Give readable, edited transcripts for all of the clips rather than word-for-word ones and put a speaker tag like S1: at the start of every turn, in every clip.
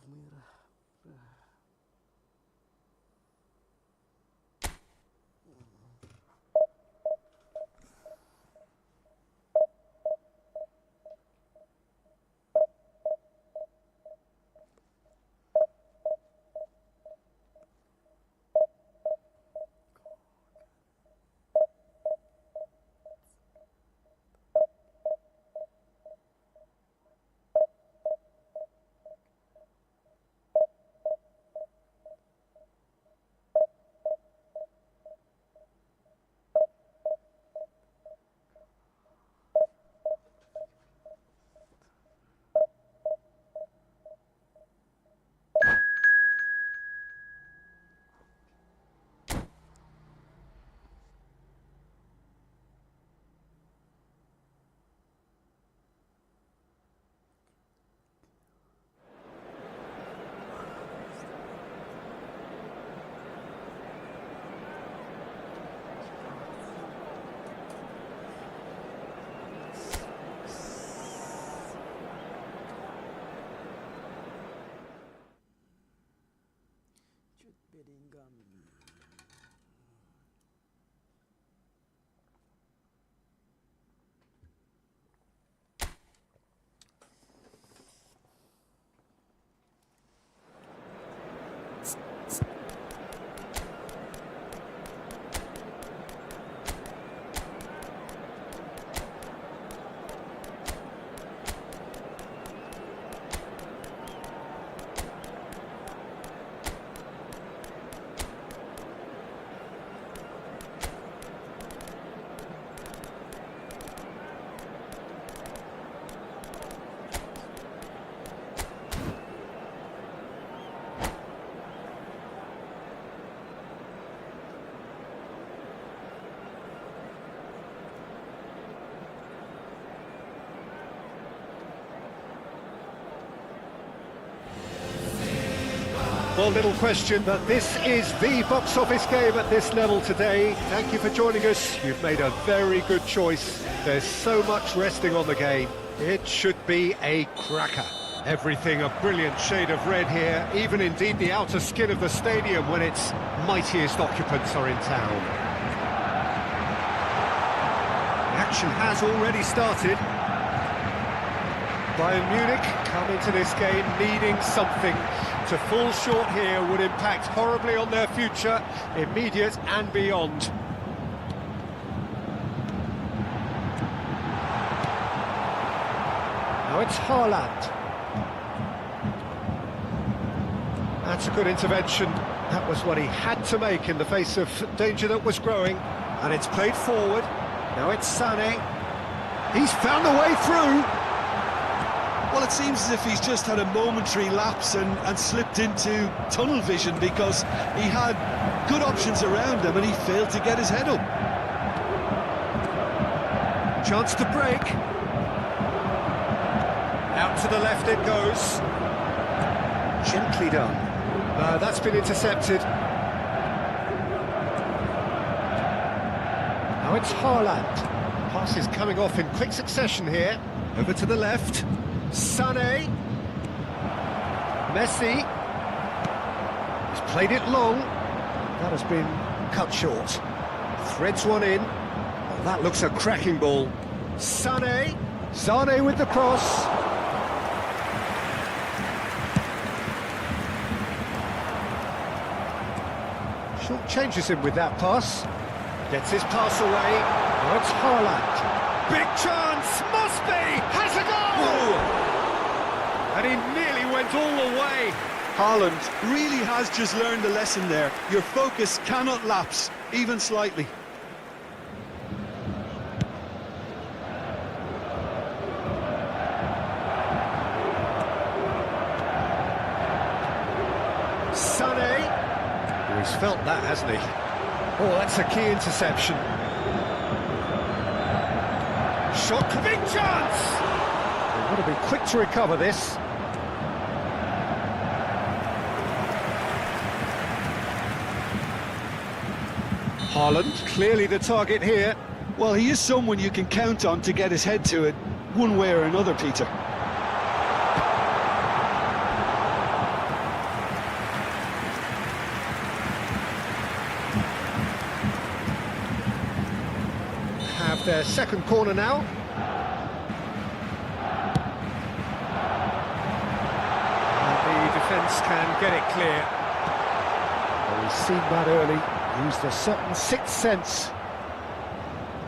S1: Merah. Bellingham.
S2: Well, little question that this is the box office game at this level today. Thank you for joining us. You've made a very good choice. There's so much resting on the game. It should be a cracker. Everything a brilliant shade of red here, even indeed the outer skin of the stadium when its mightiest occupants are in town. The action has already started. Bayern Munich come into this game needing something. To fall short here would impact horribly on their future, immediate and beyond. Now it's Haaland. That's a good intervention. That was what he had to make in the face of danger that was growing. And it's played forward. Now it's Sané. He's found a way through.
S3: Well, it seems as if he's just had a momentary lapse and slipped into tunnel vision because he had good options around him and he failed to get his head up.
S2: Chance to break. Out to the left it goes. Gently done. That's been intercepted. Now it's Haaland. Pass is coming off in quick succession here. Over to the left. Sané. Messi. He's played it long. That has been cut short. Threads one in. Oh, that looks a cracking ball. Sané. Sané with the cross. Short changes him with that pass. Gets his pass away. Now it's Haaland. Big chance! Must be! Has a goal! And he nearly went all the way.
S3: Haaland really has just learned the lesson there. Your focus cannot lapse, even slightly.
S2: Sané. Oh, he's felt that, hasn't he? Oh, that's a key interception. Shot, big chance! They've got to be quick to recover this. Haaland, clearly the target here.
S3: Well, he is someone you can count on to get his head to it, one way or another, Peter.
S2: Have their second corner now. And the defence can get it clear. Well, we've seen that early, used a certain sixth sense.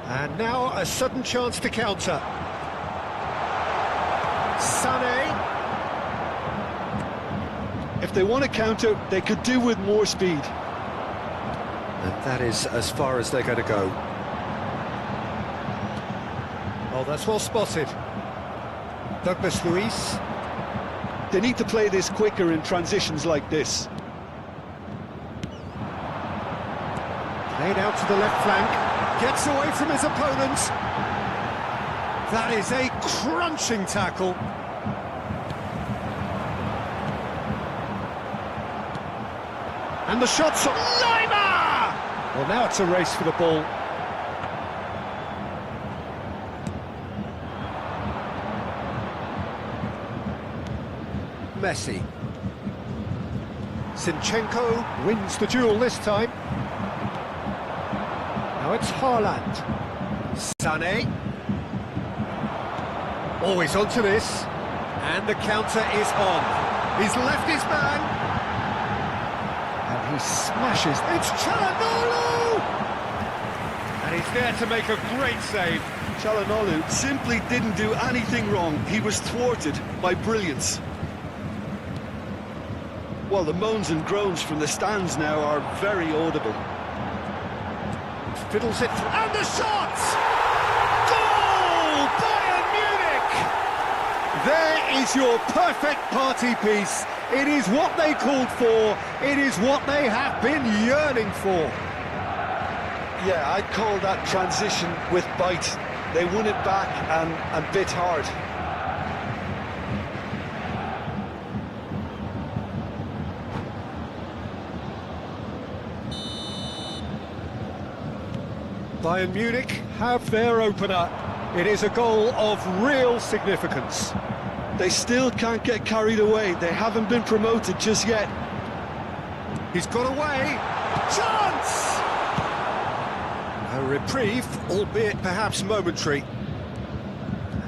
S2: And now a sudden chance to counter. Sané.
S3: If they want to counter, they could do with more speed.
S2: And that is as far as they're going to go. Oh, that's well spotted. Douglas Luiz.
S3: They need to play this quicker in transitions like this.
S2: Played out to the left flank. Gets away from his opponent. That is a crunching tackle. And the shot's on Lima! Well, now it's a race for the ball. Messi. Zinchenko wins the duel this time. Now it's Haaland. Sané. Always onto this. And the counter is on. He's left his man. And he smashes. It's Çalhanoğlu! And he's there to make a great save.
S3: Çalhanoğlu simply didn't do anything wrong. He was thwarted by brilliance. Well, the moans and groans from the stands now are very audible.
S2: Fiddles it through, and the shot! Goal! Bayern Munich! There is your perfect party piece. It is what they called for. It is what they have been yearning for.
S3: Yeah, I'd call that transition with bite. They won it back and bit hard.
S2: Bayern Munich have their opener. It is a goal of real significance.
S3: They still can't get carried away. They haven't been promoted just yet.
S2: He's got away. Chance! A reprieve, albeit perhaps momentary.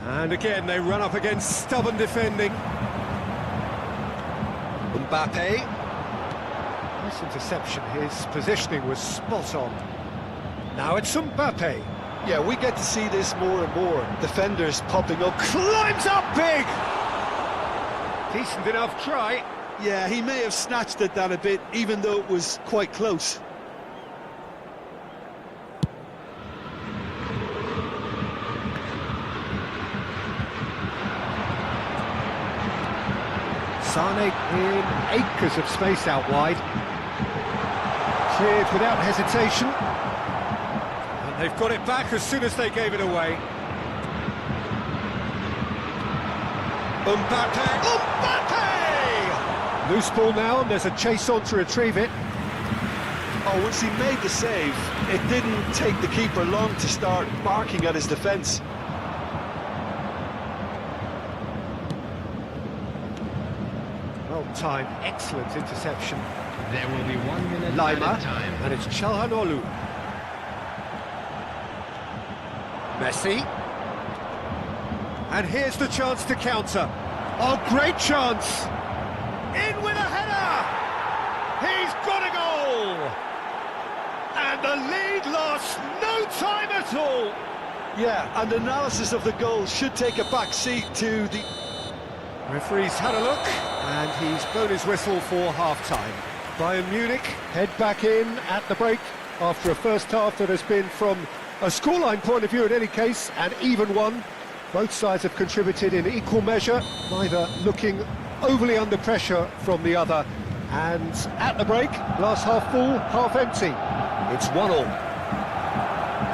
S2: And again, they run up against stubborn defending. Mbappe. Nice interception. His positioning was spot on. Now it's Mbappe.
S3: Yeah, we get to see this more and more. Defenders popping up.
S2: Climbs up big! Decent enough try.
S3: Yeah, he may have snatched at that a bit, even though it was quite close.
S2: Sane in acres of space out wide. Cleared without hesitation. And they've got it back as soon as they gave it away. Mbappe! Mbappe! Loose ball now, and there's a chase on to retrieve it.
S3: Oh, once he made the save, it didn't take the keeper long to start barking at his defence.
S2: Well timed, excellent interception.
S4: There will be 1 minute
S2: Lima,
S4: added time.
S2: and it's Çalhanoğlu. Messi. And here's the chance to counter. Oh, great chance! In with a header! He's got a goal! And the lead lost no time at all!
S3: Yeah, and analysis of the goal should take a back seat to the...
S2: Referee's had a look, and he's blown his whistle for half-time. Bayern Munich head back in at the break after a first half that has been, from a scoreline point of view in any case, an even one. Both sides have contributed in equal measure, neither looking overly under pressure from the other. And at the break, glass half full, half empty. It's 1-1.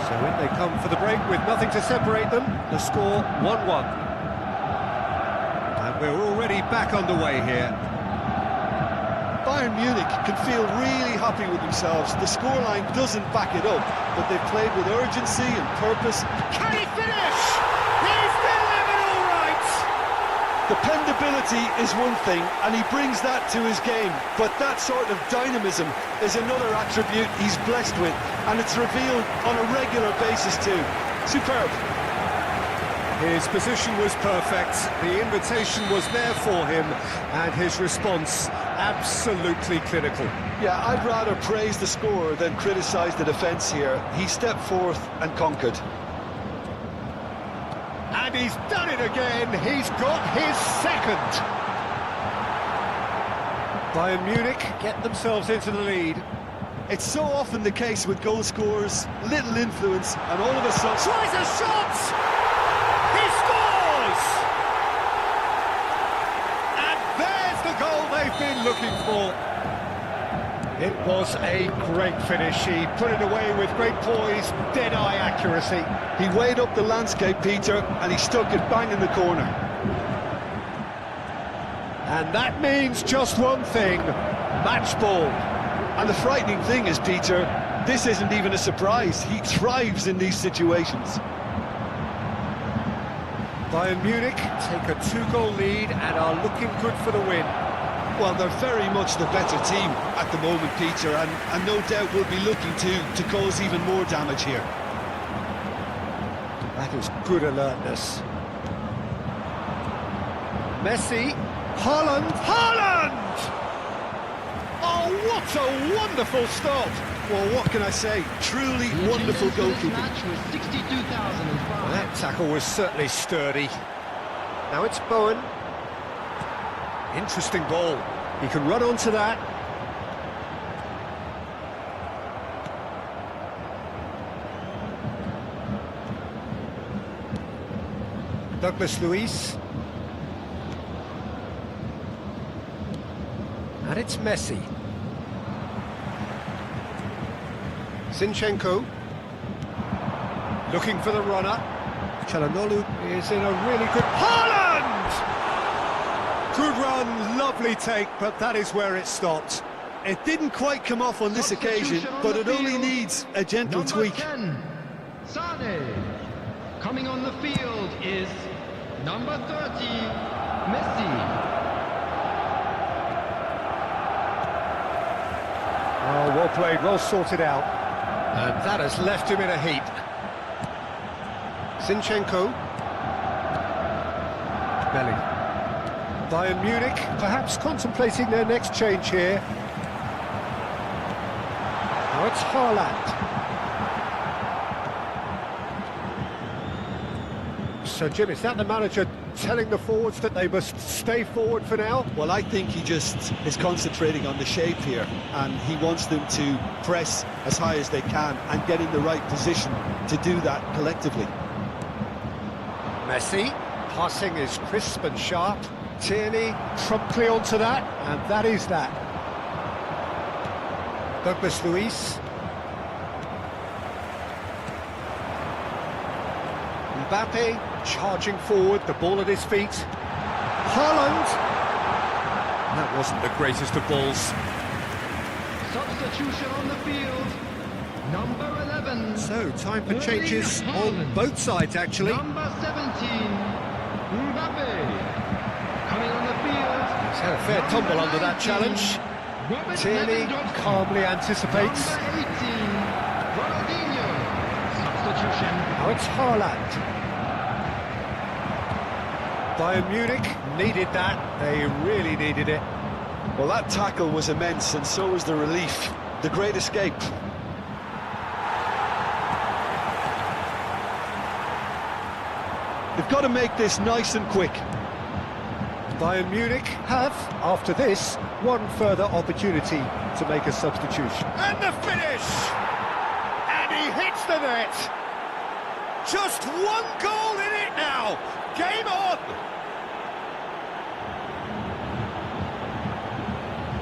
S2: So in they come for the break with nothing to separate them. The score 1-1. And we're already back underway here.
S3: Bayern Munich can feel really happy with themselves. The scoreline doesn't back it up, but they've played with urgency and purpose.
S2: Can he finish? He's delivered all right!
S3: Dependability is one thing, and he brings that to his game, but that sort of dynamism is another attribute he's blessed with, and it's revealed on a regular basis too. Superb.
S2: His position was perfect, the invitation was there for him, and his response absolutely clinical.
S3: Yeah, I'd rather praise the scorer than criticise the defence here. He stepped forth and conquered.
S2: And he's done it again, he's got his second. Bayern Munich get themselves into the lead.
S3: It's so often the case with goal scorers, little influence, and all of a sudden...
S2: Tries a shot! He scores! And there's the goal they've been looking for. It was a great finish. He put it away with great poise, dead-eye accuracy.
S3: He weighed up the landscape, Peter, and he stuck it bang in the corner.
S2: And that means just one thing, match ball.
S3: And the frightening thing is, Peter, this isn't even a surprise. He thrives in these situations.
S2: Bayern Munich take a 2-goal lead and are looking good for the win.
S3: Well, they're very much the better team at the moment, Peter, and no doubt will be looking to cause even more damage here.
S2: That is good alertness. Messi, Haaland, Haaland! Oh, what a wonderful stop!
S3: Well, what can I say? Truly wonderful goalkeeping.
S4: Match was 62,005.
S2: That tackle was certainly sturdy. Now it's Bowen. Interesting ball. He can run onto that. Douglas Luiz. And it's Messi. Zinchenko. Looking for the runner. Çalhanoğlu is in a really good... Haaland! Good run, lovely take, but that is where it stopped.
S3: It didn't quite come off on this occasion, but it only needs a gentle tweak.
S4: 10, Sane. Coming on the field is number 30, Messi.
S2: Oh, well played, well sorted out. And that has left him in a heap. Zinchenko. Belly. Bayern Munich perhaps contemplating their next change here. Now it's Haaland. So Jim, is that the manager telling the forwards that they must stay forward for now?
S3: Well, I think he just is concentrating on the shape here, and he wants them to press as high as they can and get in the right position to do that collectively.
S2: Messi, passing is crisp and sharp. Tierney promptly onto that, and that is that. Douglas Luiz. Mbappe charging forward, the ball at his feet. Haaland. That wasn't the greatest of balls.
S4: Substitution on the field. Number 11.
S2: So, time for changes on both sides, actually.
S4: Number 17, Mbappe. Coming on the field.
S2: He's had a fair tumble under that challenge. Tierney calmly anticipates.
S4: Number 18, Ronaldinho. Substitution.
S2: Now it's Haaland. Bayern Munich needed that. They really needed it.
S3: Well, that tackle was immense, and so was the relief. The great escape. They've got to make this nice and quick.
S2: Bayern Munich have, after this, one further opportunity to make a substitution. And the finish! And he hits the net! Just one goal in it now! Game on!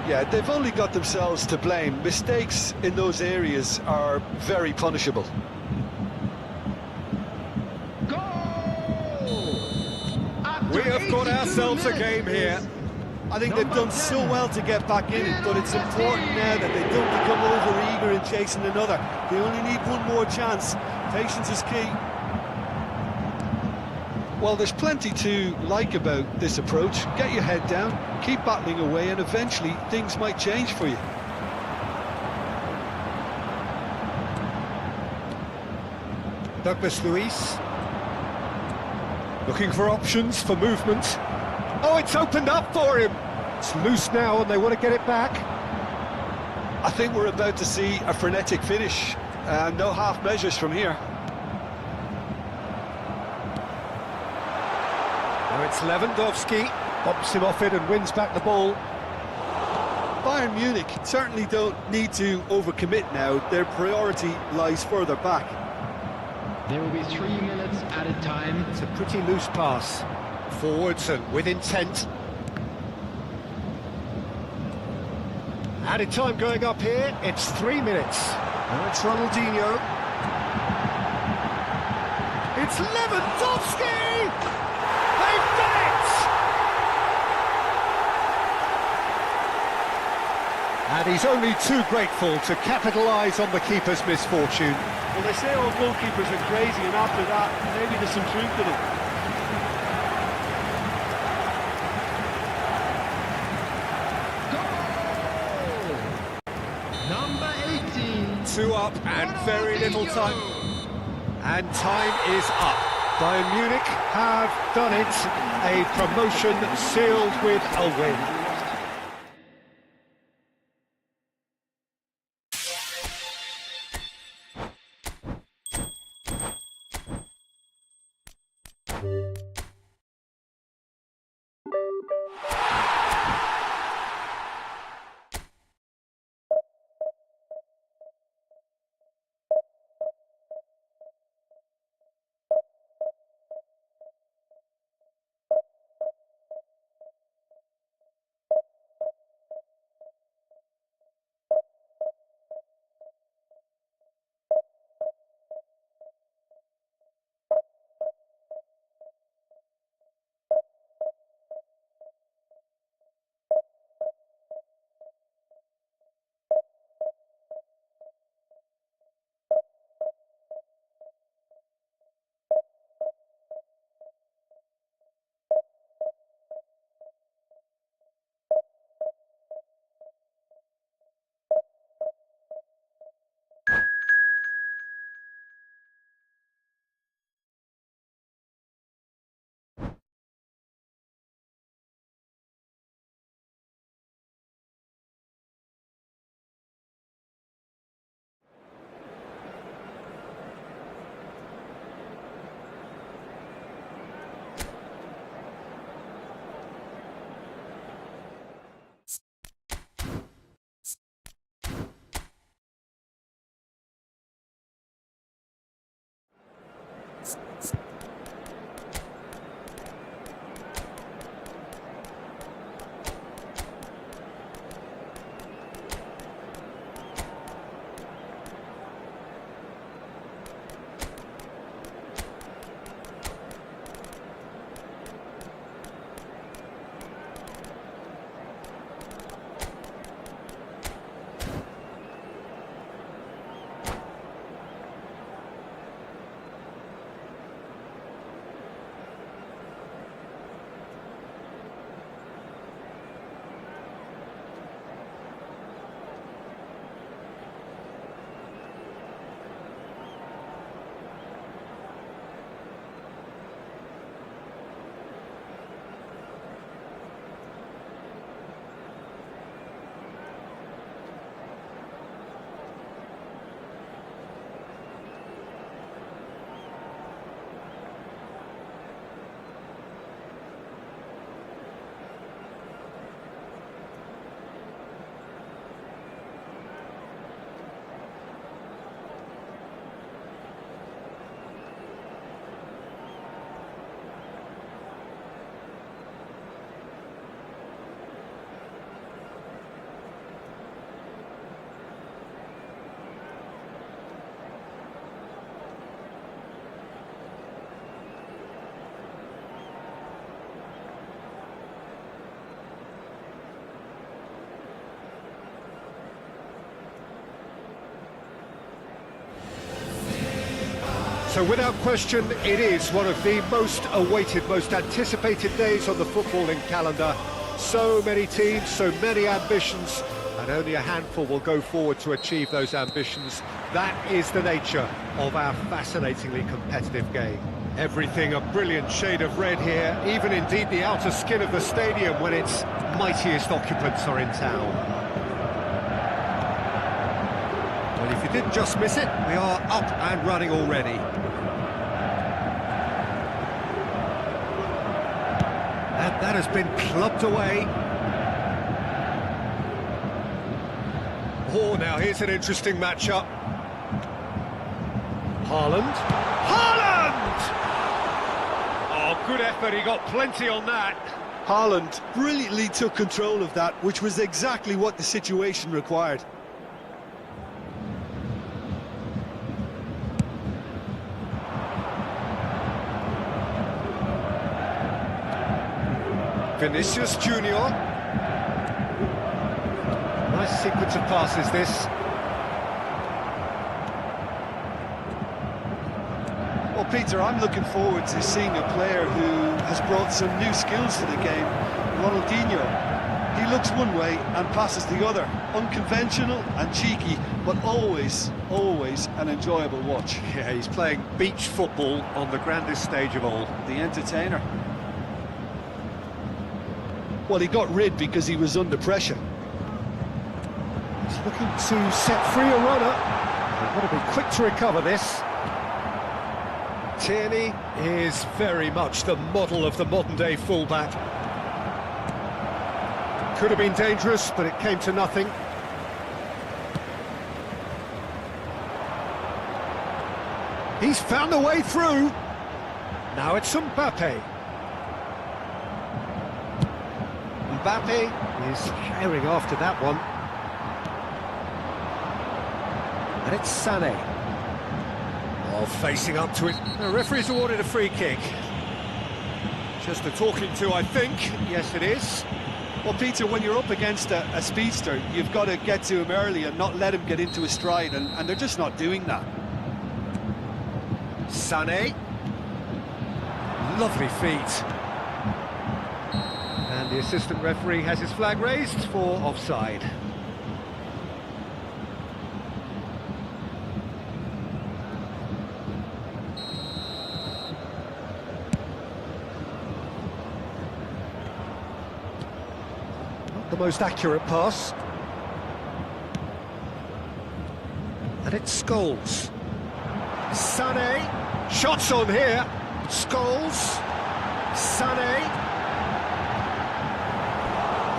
S3: Yeah, they've only got themselves to blame. Mistakes in those areas are very punishable.
S2: We have got ourselves a game here.
S3: I think they've done so well to get back in it, but it's important now that they don't become over-eager in chasing another. They only need one more chance. Patience is key. Well, there's plenty to like about this approach. Get your head down, keep battling away, and eventually things might change for you.
S2: Douglas Luiz. Looking for options, for movement. Oh, it's opened up for him. It's loose now and they want to get it back.
S3: I think we're about to see a frenetic finish. No half measures from here.
S2: Now it's Lewandowski. Bumps him off it and wins back the ball.
S3: Bayern Munich certainly don't need to overcommit now. Their priority lies further back.
S4: There will be 3 minutes added time.
S2: It's a pretty loose pass. Forwards and with intent. Added time going up here, it's 3 minutes. Now it's Ronaldinho. It's Lewandowski! They've done it! And he's only too grateful to capitalise on the keeper's misfortune.
S3: Well, they say all goalkeepers are crazy, and after that, maybe there's some truth in
S4: Goal! Number 18.
S2: 2 up and very little time. And time is up. Bayern Munich have done it. A promotion sealed with a win. So without question, it is one of the most awaited, most anticipated days on the footballing calendar. So many teams, so many ambitions, and only a handful will go forward to achieve those ambitions. That is the nature of our fascinatingly competitive game. Everything a brilliant shade of red here, even indeed the outer skin of the stadium when its mightiest occupants are in town. Well, if you didn't just miss it, we are up and running already. And that has been clubbed away. Oh, now here's an interesting matchup. Haaland. Oh, good effort, he got plenty on that.
S3: Haaland brilliantly took control of that, which was exactly what the situation required.
S2: Vinicius Junior. Nice sequence of passes, this.
S3: Well, Peter, I'm looking forward to seeing a player who has brought some new skills to the game. Ronaldinho. He looks one way and passes the other. Unconventional and cheeky, but always an enjoyable watch.
S2: Yeah, he's playing beach football on the grandest stage of all.
S3: The entertainer. Well, he got rid because he was under pressure.
S2: He's looking to set free a runner. They've got to be quick to recover this. Tierney is very much the model of the modern-day fullback. Could have been dangerous, but it came to nothing. He's found a way through. Now it's Mbappe. Mbappe is herring after that one. And it's Sané. Oh, facing up to it. The referee's awarded a free kick. Just a talking to, I think. Yes, it is.
S3: Well, Peter, when you're up against a speedster, you've got to get to him early and not let him get into his stride, and they're just not doing that.
S2: Sané. Lovely feet. And the assistant referee has his flag raised for offside. Not the most accurate pass. And it's Scholes. Sané. Shots on here. Scholes. Sané.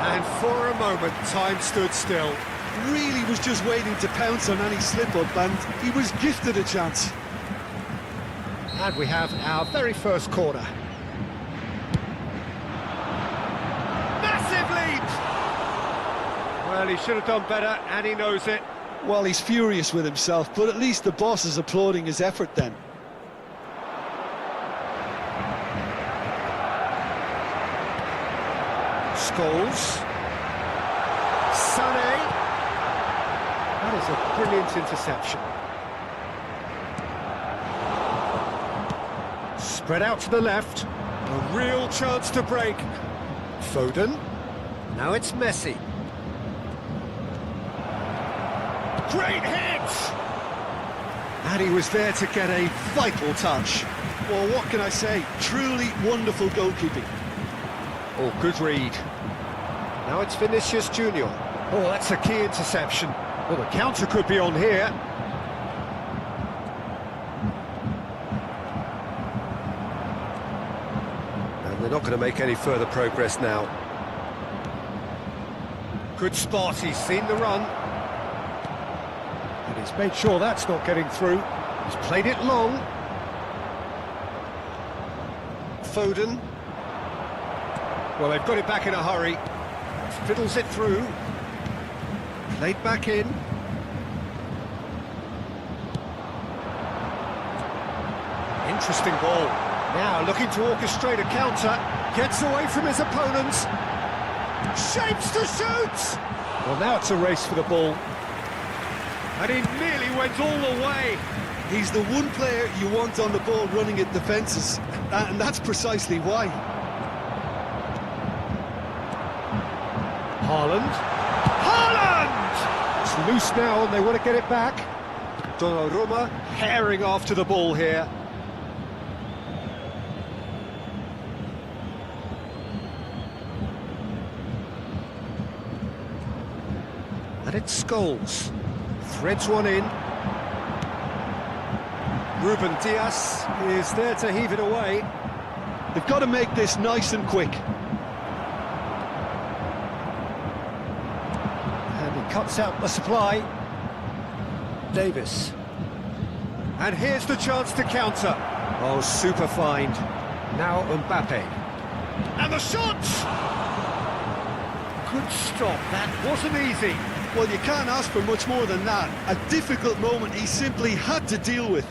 S2: And for a moment, time stood still.
S3: Really was just waiting to pounce on any slip-up, and he was gifted a chance.
S2: And we have our very first corner. Massive leap! Well, he should have done better, and he knows it.
S3: Well, he's furious with himself, but at least the boss is applauding his effort then.
S2: Scholes. Sané. That is a brilliant interception. Spread out to the left. A real chance to break. Foden. Now it's Messi. Great hit! And he was there to get a vital touch.
S3: Well, what can I say? Truly wonderful goalkeeping.
S2: Oh, good read. Now it's Vinicius Junior. Oh, that's a key interception. Well, the counter could be on here. And they're not going to make any further progress now. Good spot, he's seen the run. And he's made sure that's not getting through. He's played it long. Foden. Well, they've got it back in a hurry. Fiddles it through. Played back in. Interesting ball. Now looking to orchestrate a counter. Gets away from his opponents. Shapes to shoot! Well, now it's a race for the ball. And he nearly went all the way.
S3: He's the one player you want on the ball running at defences, and that's precisely why.
S2: Haaland. Haaland! It's loose now and they want to get it back. Donnarumma herring after the ball here. And it's Scholes. Threads one in. Ruben Dias is there to heave it away.
S3: They've got to make this nice and quick.
S2: And he cuts out the supply. Davis. And here's the chance to counter. Oh, super find. Now Mbappe. And the shot! Good stop, that wasn't easy.
S3: Well, you can't ask for much more than that. A difficult moment he simply had to deal with.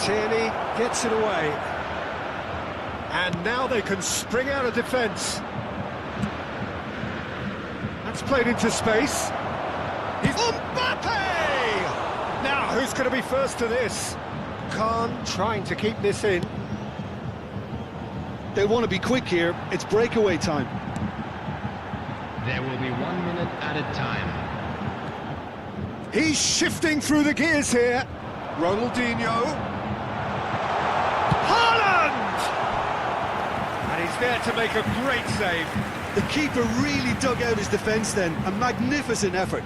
S2: Tierney gets it away. And now they can spring out of defence. That's played into space. He's Mbappe! Now, who's going to be first to this? Khan trying to keep this in.
S3: They want to be quick here. It's breakaway time.
S4: There will be 1 minute added time.
S2: He's shifting through the gears here. Ronaldinho. Haaland! And he's there to make a great save.
S3: The keeper really dug out his defence then. A magnificent effort.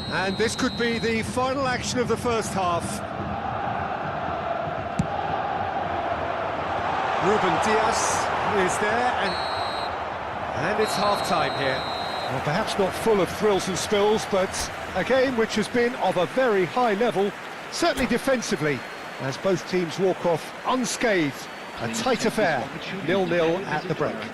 S2: And this could be the final action of the first half. Ruben Dias is there, and it's half-time here. Well, perhaps not full of thrills and spills, but a game which has been of a very high level, certainly defensively, as both teams walk off unscathed. A tight affair, 0-0 at the break. How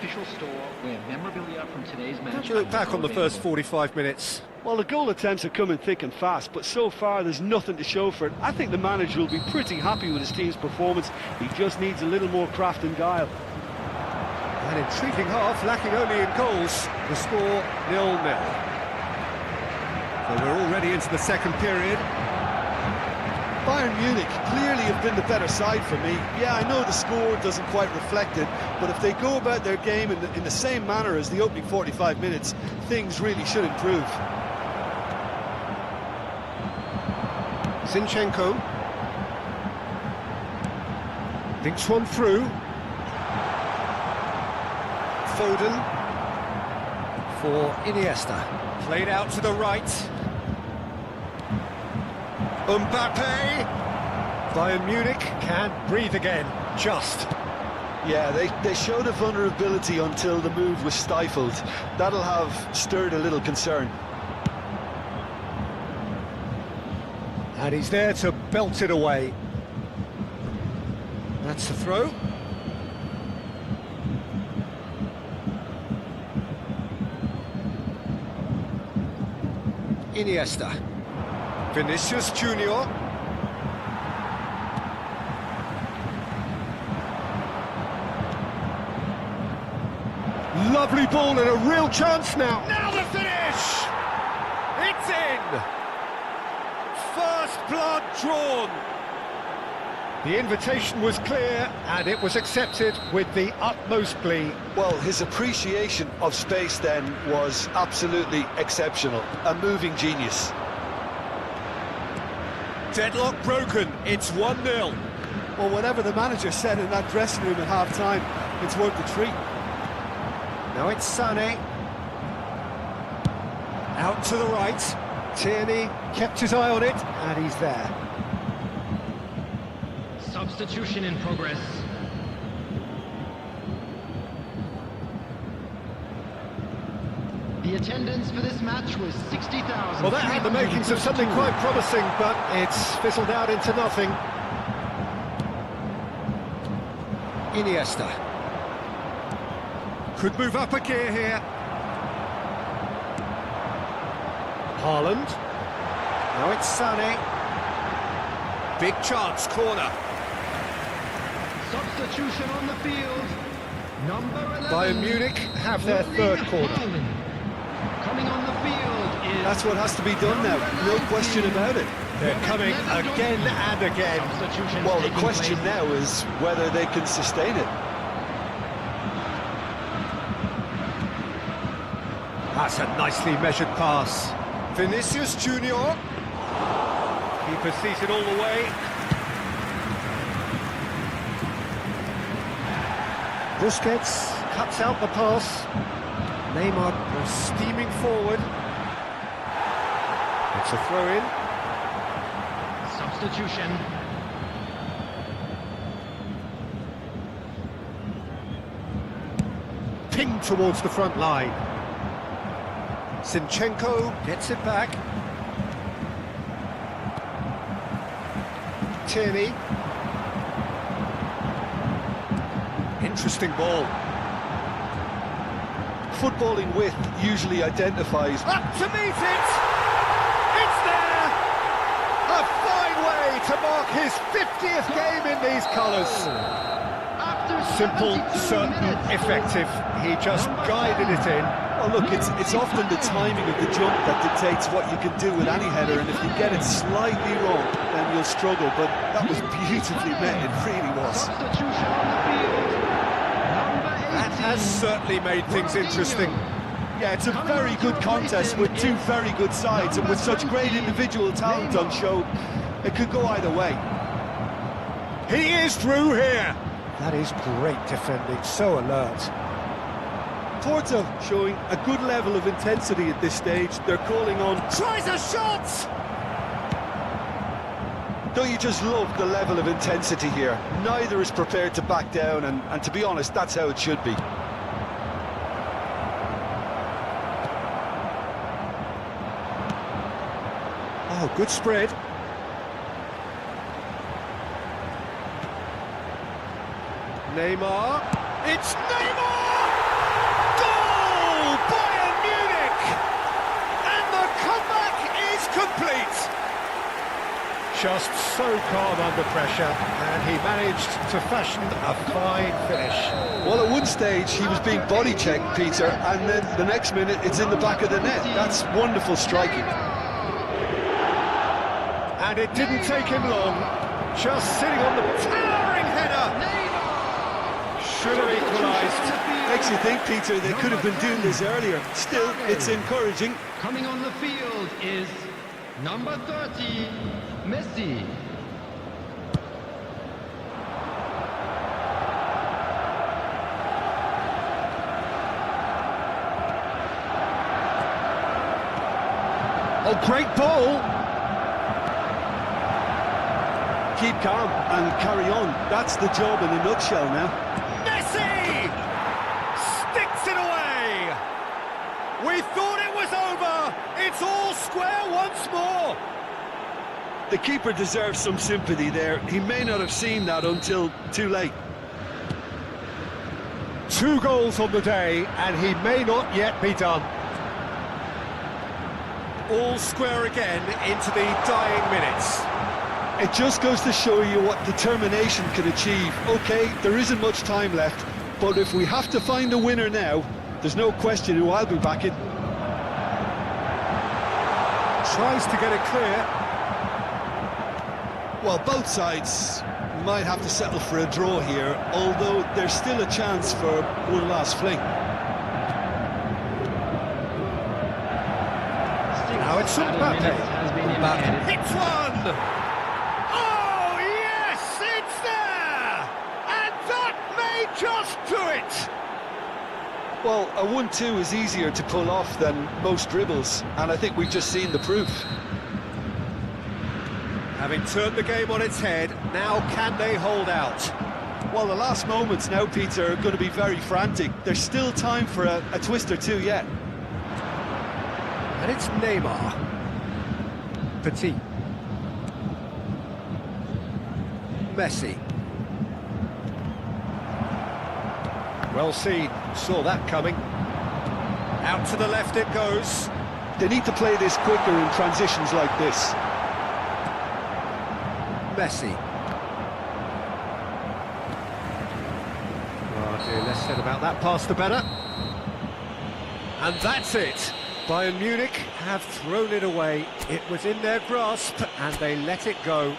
S2: do you look back on the first 45 minutes?
S3: Well, the goal attempts are coming thick and fast, but so far there's nothing to show for it. I think the manager will be pretty happy with his team's performance. He just needs a little more craft and guile.
S2: An intriguing half, lacking only in goals. The score 0-0. So we're already into the second period.
S3: Bayern Munich clearly have been the better side for me. Yeah, I know the score doesn't quite reflect it, but if they go about their game in the same manner as the opening 45 minutes, things really should improve.
S2: Zinchenko. Thinks one through. Foden. For Iniesta. Played out to the right. Mbappe! Bayern Munich can't breathe again, just.
S3: Yeah, they showed a vulnerability until the move was stifled. That'll have stirred a little concern.
S2: And he's there to belt it away. That's the throw. Iniesta. Vinicius Junior. Lovely ball and a real chance now. Now the finish! It's in! First blood drawn. The invitation was clear and it was accepted with the utmost glee.
S3: Well, his appreciation of space then was absolutely exceptional. A moving genius.
S2: Deadlock broken, it's 1-0.
S3: Well, whatever the manager said in that dressing room at half-time, it's worth the treat.
S2: Now it's Sané. Out to the right. Tierney kept his eye on it, and he's there.
S4: Substitution in progress. The attendance for this match was 60,000.
S2: Well, that had the makings of something quite promising, but it's fizzled out into nothing. Iniesta. Could move up a gear here. Haaland. Now it's Sané. Big chance, corner.
S4: Substitution on the field. Number 11.
S2: Bayern Munich have their third corner.
S4: Coming on the field is...
S3: That's what has to be done now, no question about it.
S2: They're coming again and again.
S4: Substitutions
S3: Well, the
S4: taking
S3: question
S4: place.
S3: now is whether they can sustain it.
S2: That's a nicely measured pass. Vinicius Junior. Keeper sees it all the way. Busquets cuts out the pass. Neymar goes steaming forward. It's a throw-in.
S4: Substitution.
S2: Pinged towards the front line. Zinchenko gets it back. Tierney. Interesting ball.
S3: Footballing width usually identifies...
S2: Up to meet it! It's there! A fine way to mark his 50th game in these colours. Simple, certain, effective. He just guided it in.
S3: Well, look, it's often the timing of the jump that dictates what you can do with any header, and if you get it slightly wrong, then you'll struggle, but that was beautifully met, it really was.
S4: Substitution on the field. Number 18.
S2: That has certainly made things interesting.
S3: Yeah, it's a very good contest with two very good sides, and with such great individual talent on show, it could go either way.
S2: He is through here. That is great defending, so alert.
S3: Porto showing a good level of intensity at this stage. They're calling on...
S2: Tries a shot!
S3: Don't you just love the level of intensity here? Neither is prepared to back down, and to be honest, that's how it should be.
S2: Oh, good spread. Neymar. It's Neymar! Goal! Bayern Munich! And the comeback is complete. Just so calm under pressure, and he managed to fashion a fine finish.
S3: Well, at one stage, he was being body-checked, Peter, and then the next minute, it's in the back of the net. That's wonderful striking.
S2: And it didn't take him long, just sitting on the towering header. Should have equalised.
S3: Makes you think, Peter, they could have been doing this earlier. Still, it's encouraging.
S4: Coming on the field is number 30, Messi.
S2: Oh, great ball!
S3: Keep calm and carry on. That's the job in a nutshell now.
S2: Messi! Sticks it away! We thought it was over! It's all square once more!
S3: The keeper deserves some sympathy there. He may not have seen that until too late.
S2: 2 goals on the day, and he may not yet be done. All square again into the dying minutes.
S3: It just goes to show you what determination can achieve. OK, there isn't much time left, but if we have to find a winner now, there's no question who I'll be backing.
S2: Tries to get it clear.
S3: Well, both sides might have to settle for a draw here, although there's still a chance for one last fling.
S2: Now it's Mbappe.
S4: Has been indicated.
S2: Hits one! Oh, yes, it's there! And that may just do it!
S3: Well, a 1-2 is easier to pull off than most dribbles, and I think we've just seen the proof.
S2: Having turned the game on its head, now can they hold out?
S3: Well, the last moments now, Peter, are going to be very frantic. There's still time for a twist or two yet.
S2: And it's Neymar. Petit. Messi. Well seen, saw that coming. Out to the left it goes.
S3: They need to play this quicker in transitions like this.
S2: Messi. Oh dear, less said about that pass the better. And that's it. Bayern Munich have thrown it away. It was in their grasp and they let it go.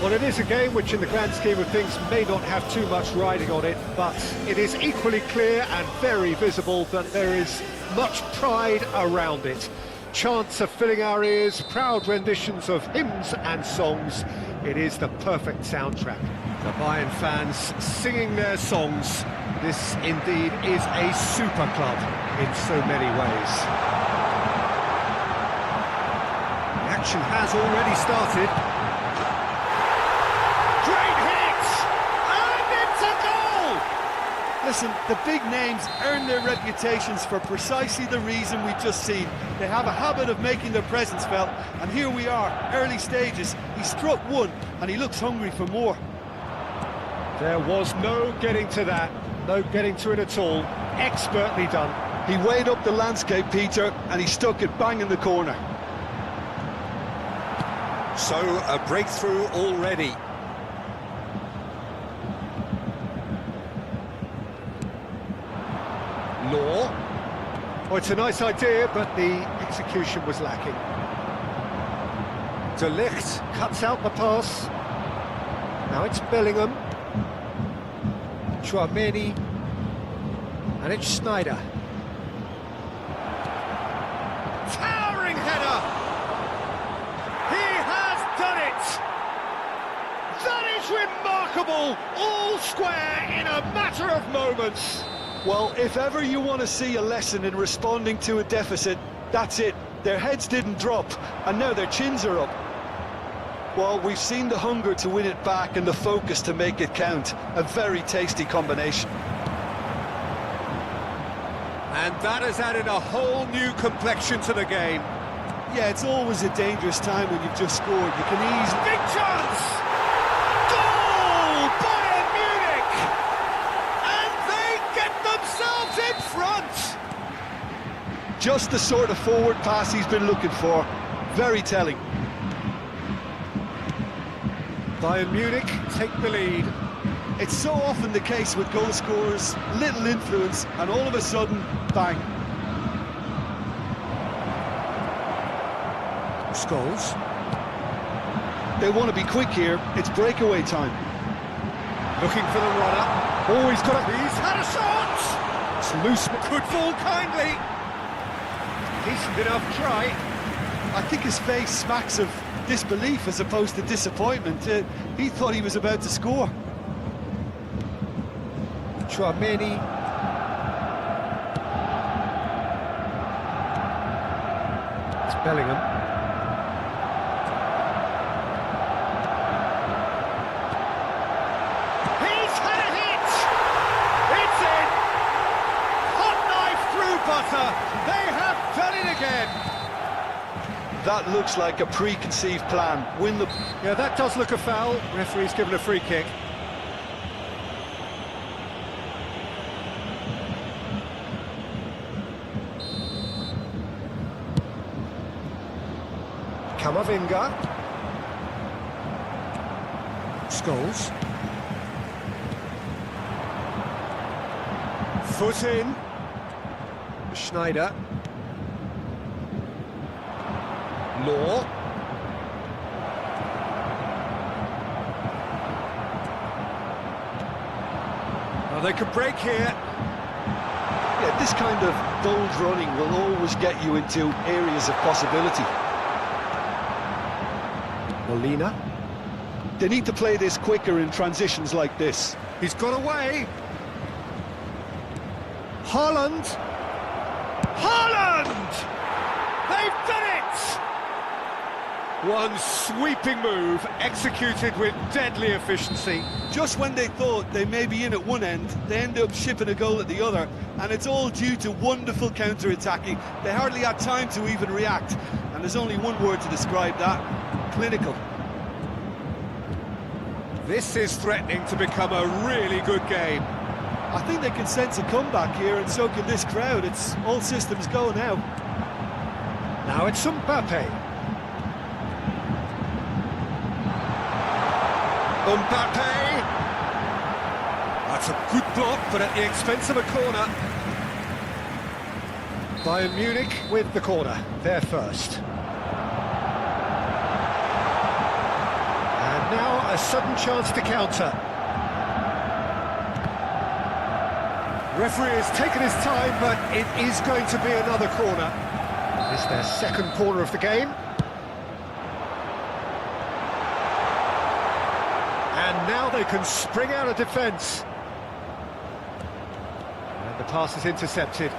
S2: Well, it is a game which in the grand scheme of things may not have too much riding on it, but it is equally clear and very visible that there is much pride around it. Chants are filling our ears, proud renditions of hymns and songs. It is the perfect soundtrack. The Bayern fans singing their songs. This indeed is a super club in so many ways. The action has already started.
S3: Listen, the big names earn their reputations for precisely the reason we've just seen. They have a habit of making their presence felt, and here we are, early stages. He struck one, and he looks hungry for more.
S2: There was no getting to that, no getting to it at all. Expertly done.
S3: He weighed up the landscape, Peter, and he stuck it bang in the corner.
S2: So, a breakthrough already. Law. Oh, it's a nice idea, but the execution was lacking. De Ligt cuts out the pass. Now it's Bellingham. Chouameni. And it's Sneijder. Towering header! He has done it! That is remarkable! All square in a matter of moments.
S3: Well, if ever you want to see a lesson in responding to a deficit, that's it. Their heads didn't drop, and now their chins are up. Well, we've seen the hunger to win it back and the focus to make it count. A very tasty combination.
S2: And that has added a whole new complexion to the game.
S3: Yeah, it's always a dangerous time when you've just scored. You can easily...
S2: Big chance! Goal! Bayern Munich! And they get themselves in front!
S3: Just the sort of forward pass he's been looking for. Very telling.
S2: Bayern Munich take the lead.
S3: It's so often the case with goal scorers, little influence, and all of a sudden, bang.
S2: Scholes.
S3: They want to be quick here. It's breakaway time.
S2: Looking for the runner. Oh, he's got a... He's had a shot! It's loose, but could fall kindly. Decent enough try.
S3: I think his face smacks of disbelief as opposed to disappointment. He thought he was about to score.
S2: Tchouameni. It's Bellingham. He's had a hit! It's in! Hot knife through butter! They have done it again!
S3: That looks like a preconceived plan. Win the...
S2: Yeah, that does look a foul. Referee's given a free kick. Camavinga. Scholes. Foot in. Schneider. Law. Oh, they could break here.
S3: Yeah, this kind of bold running will always get you into areas of possibility.
S2: Molina.
S3: They need to play this quicker in transitions like this.
S2: He's got away. Haaland. Haaland! They've done it! One sweeping move, executed with deadly efficiency.
S3: Just when they thought they may be in at one end, they end up shipping a goal at the other, and it's all due to wonderful counter-attacking. They hardly had time to even react, and there's only one word to describe that: clinical.
S2: This is threatening to become a really good game.
S3: I think they can sense a comeback here, and so can this crowd. It's all systems go now.
S2: Now it's Mbappe. Mbappe! That's a good block, but at the expense of a corner. Bayern Munich with the corner, they're first. And now a sudden chance to counter. Referee has taken his time, but it is going to be another corner. It's their second corner of the game. And now they can spring out of defence. And the pass is intercepted.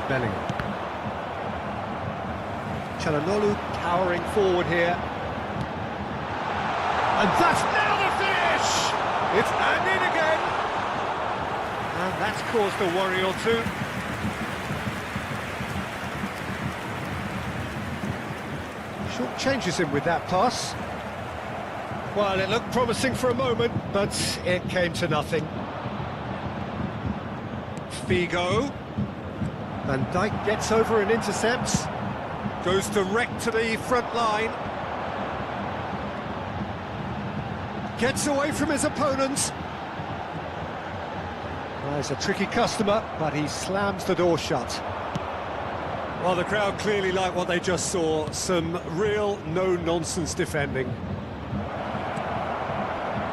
S2: Bellingham. Çalhanoğlu towering forward here. And that's now the finish! It's and in again! And that's caused a worry or two. Short changes him with that pass. Well, it looked promising for a moment, but it came to nothing. Figo. Van Dijk gets over and intercepts. Goes direct to the front line. Gets away from his opponents. Well, he's a tricky customer, but he slams the door shut. Well, the crowd clearly like what they just saw. Some real no-nonsense defending.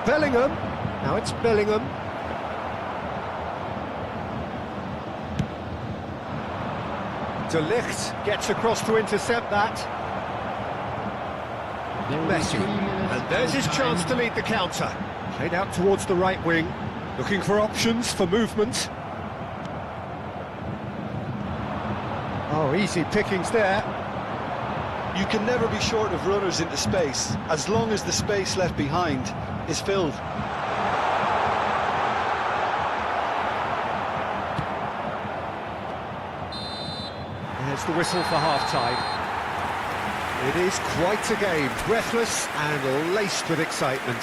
S2: Bellingham. Now it's Bellingham. De Ligt gets across to intercept that. Messi. And there's his chance to lead the counter. Played out towards the right wing. Looking for options for movement. Oh, easy pickings there.
S3: You can never be short of runners into space, as long as the space left behind is filled.
S2: There's the whistle for half-time. It is quite a game, breathless and laced with excitement.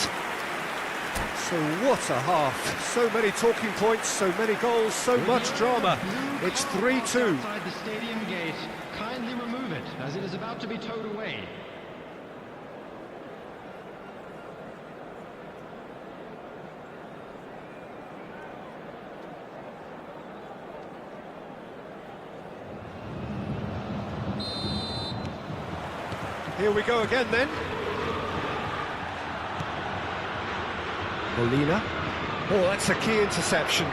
S2: So what a half. So many talking points, so many goals, so much drama. It's 3-2.
S4: Outside the stadium gate. Kindly remove it, as it is about to be towed away.
S2: Here we go again then. Molina. Oh, that's a key interception.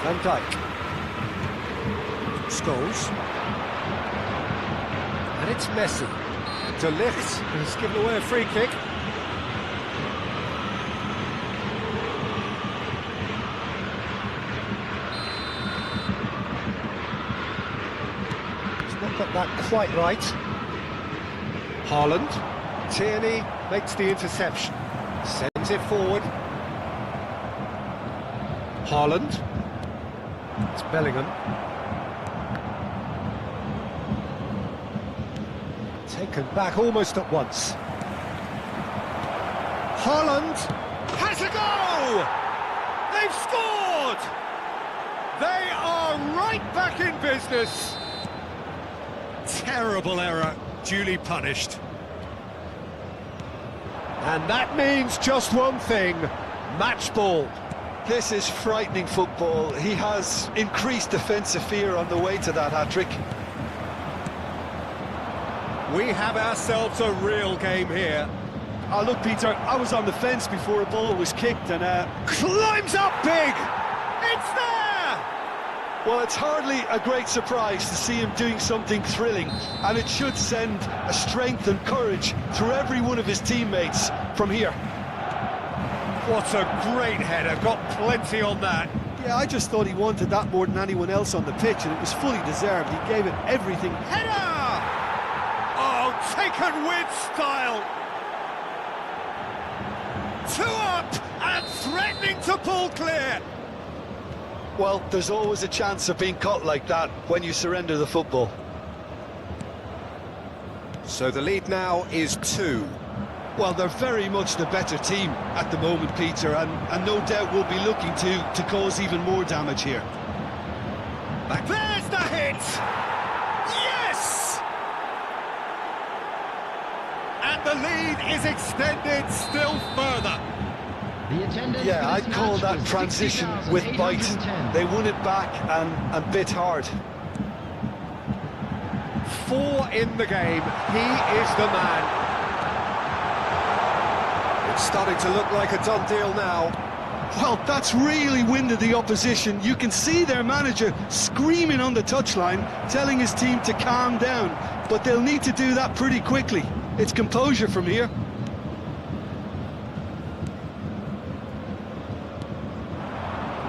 S2: Van Dijk. Scholes. And it's Messi. De Ligt has given away a free kick. He's not got that quite right. Haaland. Tierney makes the interception. Sends it forward. Haaland. It's Bellingham. Taken back almost at once. Haaland has a goal! They've scored! They are right back in business. Terrible error, duly punished. And that means just one thing, match ball.
S3: This is frightening football. He has increased defensive fear on the way to that hat-trick.
S2: We have ourselves a real game here.
S3: Oh, look, Peter, I was on the fence before a ball was kicked and...
S2: Climbs up big! It's there!
S3: Well, it's hardly a great surprise to see him doing something thrilling, and it should send a strength and courage through every one of his teammates from here.
S2: What a great header, got plenty on that.
S3: Yeah, I just thought he wanted that more than anyone else on the pitch, and it was fully deserved. He gave it everything.
S2: Header! Oh, taken with style. 2 up and threatening to pull clear.
S3: Well, there's always a chance of being caught like that when you surrender the football.
S2: So the lead now is 2.
S3: Well, they're very much the better team at the moment, Peter, and no doubt will be looking to cause even more damage here.
S2: Back there's the hit! Yes! And the lead is extended still further.
S4: The attendance
S3: Yeah,
S4: for
S3: I'd
S4: this
S3: call
S4: match
S3: that
S4: was
S3: transition with bite.
S4: 60,810.
S3: They won it back and bit hard.
S2: 4 in the game, he is the man. It's starting to look like a done deal now.
S3: Well, that's really winded the opposition. You can see their manager screaming on the touchline, telling his team to calm down, but they'll need to do that pretty quickly. It's composure from here.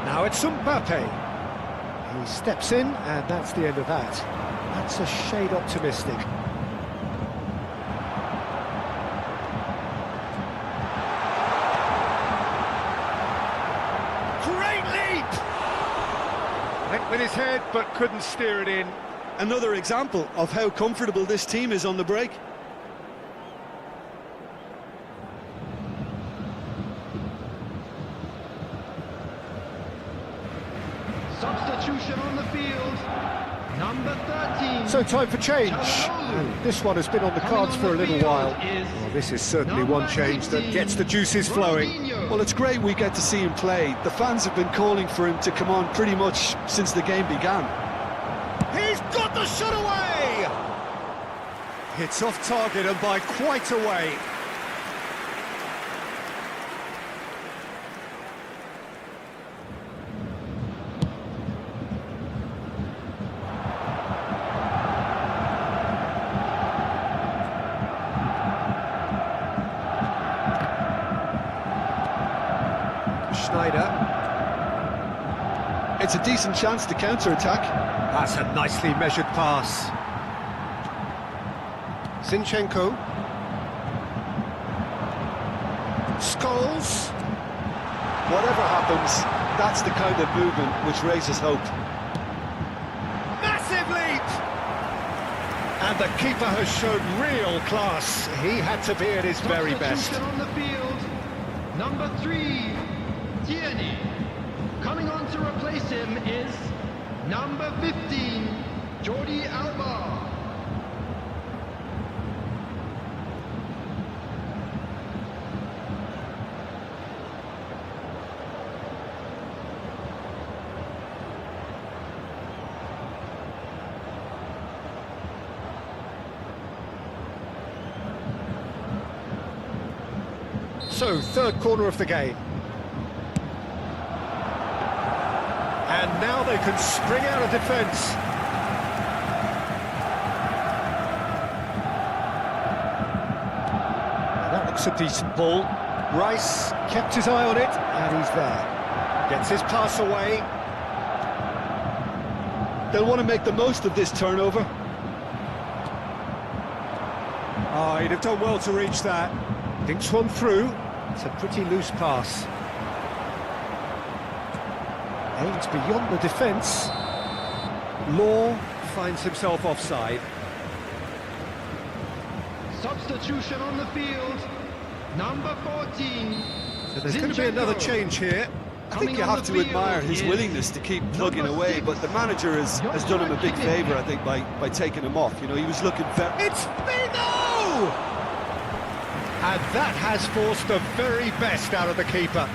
S2: Now it's Mbappe. He steps in, and that's the end of that. That's a shade optimistic. Great leap! Went with his head, but couldn't steer it in.
S3: Another example of how comfortable this team is on the break.
S4: Substitution on the field. Number 13.
S2: So time for change. And this one has been on the cards for a little while. Well, this is certainly one change that gets the juices flowing.
S3: Well, it's great we get to see him play. The fans have been calling for him to come on pretty much since the game began.
S2: He's got the shot away! It's off target and by quite a way. Schneider.
S3: It's a decent chance to counter-attack.
S2: That's a nicely measured pass. Zinchenko. Scholes.
S3: Whatever happens, that's the kind of movement which raises hope.
S2: Massive lead! And the keeper has shown real class. He had to be at his very best.
S4: Substitution on the field, number 3, Tierney. Coming on to replace him is number 15, Jordi Alba.
S2: So, third corner of the game. And now they can spring out of defence. That looks a decent ball. Rice kept his eye on it, and he's there. Gets his pass away.
S3: They'll want to make the most of this turnover.
S2: Oh, he'd have done well to reach that. Dinks one through. It's a pretty loose pass. Aims beyond the defence. Law finds himself offside.
S4: Substitution on the field, number 14.
S2: So there's going to be another change here.
S3: I think you have to admire his willingness to keep plugging away, but the manager has done him a big favour, I think, by taking him off. You know, he was looking very...
S2: It's Fino! And that has forced the very best out of the keeper.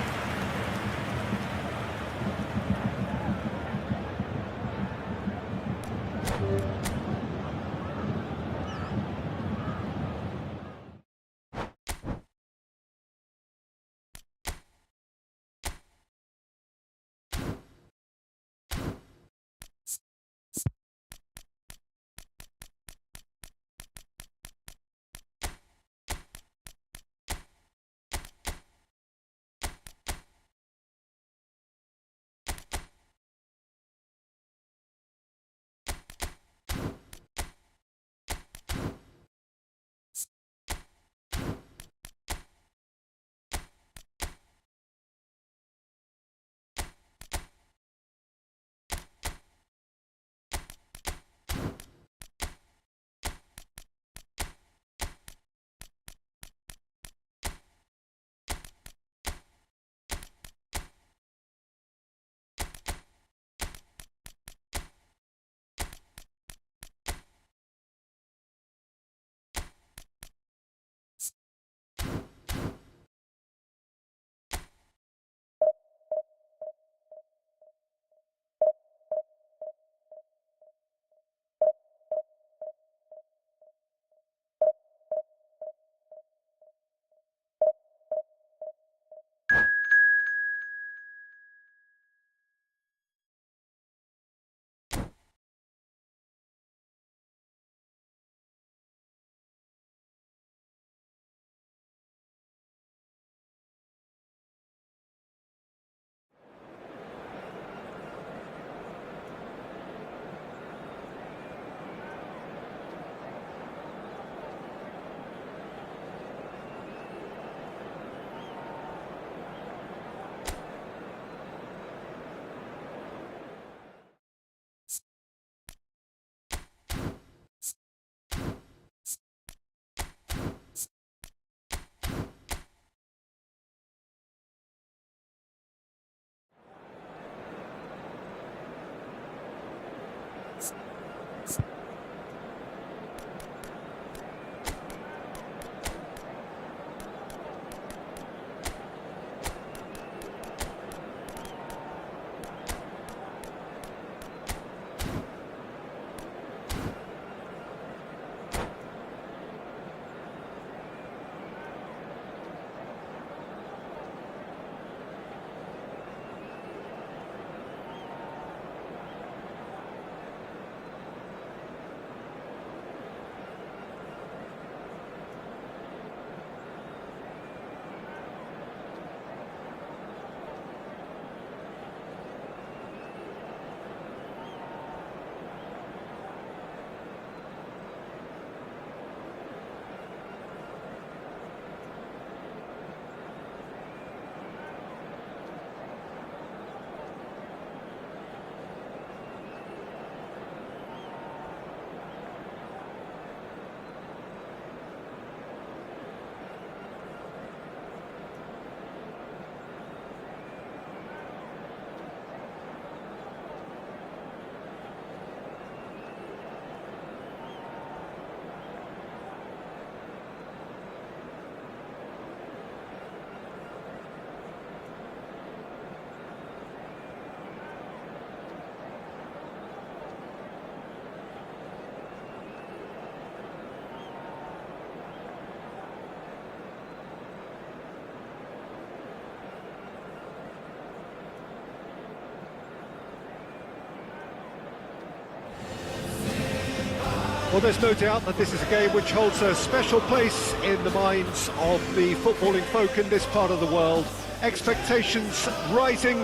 S2: Well, there's no doubt that this is a game which holds a special place in the minds of the footballing folk in this part of the world. Expectations rising,